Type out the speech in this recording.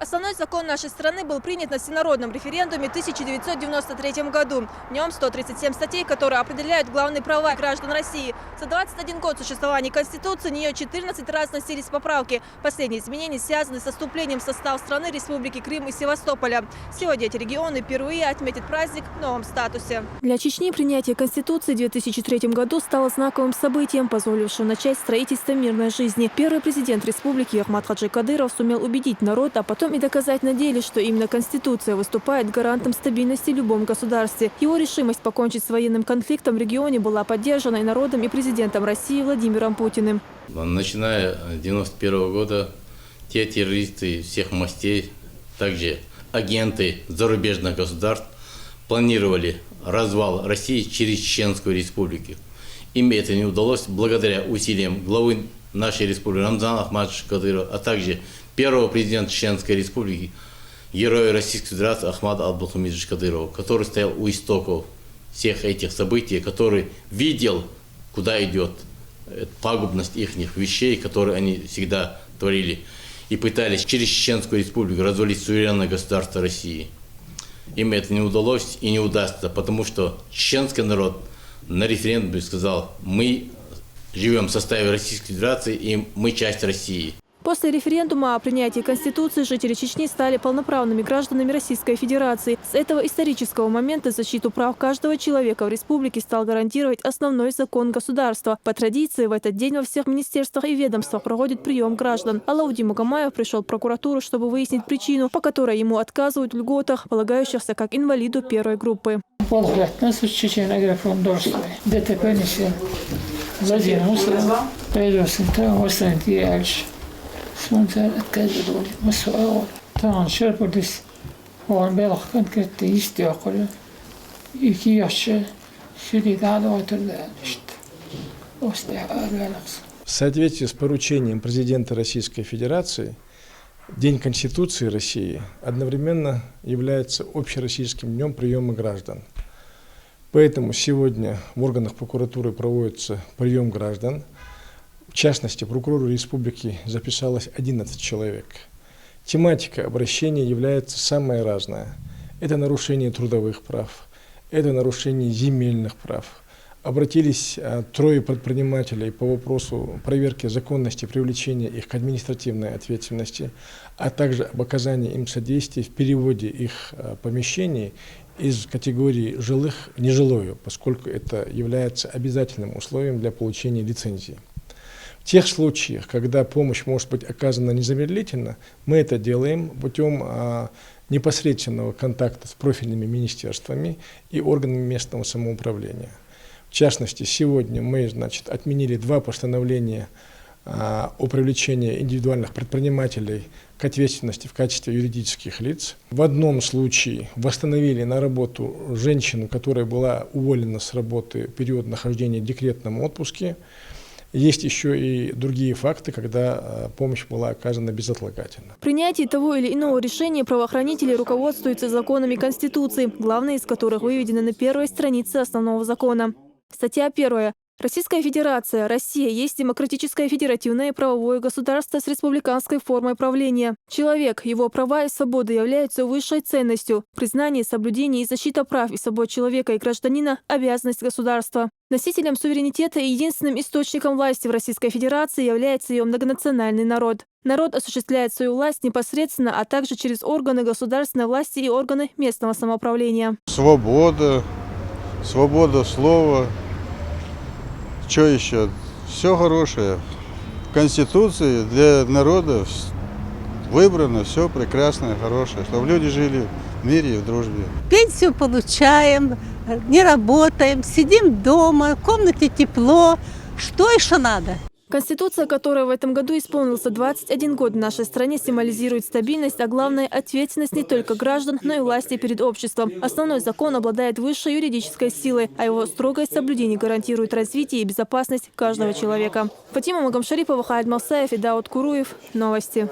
Основной закон нашей страны был принят на всенародном референдуме в 1993 году. В нем 137 статей, которые определяют главные права граждан России. За 21 год существования Конституции в нее 14 раз вносились поправки. Последние изменения связаны со вступлением в состав страны Республики Крым и Севастополя. Сегодня эти регионы впервые отметят праздник в новом статусе. Для Чечни принятие Конституции в 2003 году стало знаковым событием, позволившим начать строительство мирной жизни. Первый президент республики Ахмад Хаджи Кадыров сумел убедить народ, а потом и доказать на деле, что именно Конституция выступает гарантом стабильности в любом государстве. Его решимость покончить с военным конфликтом в регионе была поддержана и народом, и президентом России Владимиром Путиным. Начиная с 1991 года, те террористы всех мастей, также агенты зарубежных государств планировали развал России через Чеченскую республику. Им это не удалось благодаря усилиям главы нашей республики Рамзана Ахмадовича Кадырова, а также первого президента Чеченской республики, героя Российской Федерации Ахмада Абдулхамидовича Кадырова, который стоял у истоков всех этих событий, который видел, куда идет пагубность их вещей, которые они всегда творили, и пытались через Чеченскую республику развалить суверенное государство России. Им это не удалось и не удастся, потому что чеченский народ на референдуме сказал: мы живем в составе Российской Федерации и мы часть России. После референдума о принятии Конституции жители Чечни стали полноправными гражданами Российской Федерации. С этого исторического момента защиту прав каждого человека в республике стал гарантировать основной закон государства. По традиции, в этот день во всех министерствах и ведомствах проходит прием граждан. Алауди Мугамаев пришел в прокуратуру, чтобы выяснить причину, по которой ему отказывают в льготах, полагающихся как инвалиду первой группы. В соответствии с поручением президента Российской Федерации, День Конституции России одновременно является общероссийским днем приема граждан. Поэтому сегодня в органах прокуратуры проводится прием граждан. В частности, прокурору республики записалось 11 человек. Тематика обращения является самая разная. Это нарушение трудовых прав, это нарушение земельных прав. Обратились 3 предпринимателей по вопросу проверки законности привлечения их к административной ответственности, а также об оказании им содействия в переводе их помещений из категории жилых в нежилое, поскольку это является обязательным условием для получения лицензии. В тех случаях, когда помощь может быть оказана незамедлительно, мы это делаем путем непосредственного контакта с профильными министерствами и органами местного самоуправления. В частности, сегодня мы, отменили 2 постановления о привлечении индивидуальных предпринимателей к ответственности в качестве юридических лиц. В одном случае восстановили на работу женщину, которая была уволена с работы в период нахождения в декретном отпуске. Есть еще и другие факты, когда помощь была оказана безотлагательно. В принятии того или иного решения правоохранители руководствуются законами Конституции, главные из которых выведены на первой странице основного закона. Статья 1. Российская Федерация, Россия есть демократическое федеративное и правовое государство с республиканской формой правления. Человек, его права и свободы являются высшей ценностью. Признание, соблюдение и защита прав и свобод человека и гражданина – обязанность государства. Носителем суверенитета и единственным источником власти в Российской Федерации является ее многонациональный народ. Народ осуществляет свою власть непосредственно, а также через органы государственной власти и органы местного самоуправления. Свобода слова. Что еще? Все хорошее. В Конституции для народа выбрано все прекрасное, хорошее, чтобы люди жили в мире и в дружбе. Пенсию получаем, не работаем, сидим дома, в комнате тепло. Что еще надо? Конституция, которая в этом году исполнился 21 год в нашей стране, символизирует стабильность, а главное – ответственность не только граждан, но и власти перед обществом. Основной закон обладает высшей юридической силой, а его строгое соблюдение гарантирует развитие и безопасность каждого человека. Фатима Магомшарипова, Халид Малсаев и Дауд Куруев. Новости.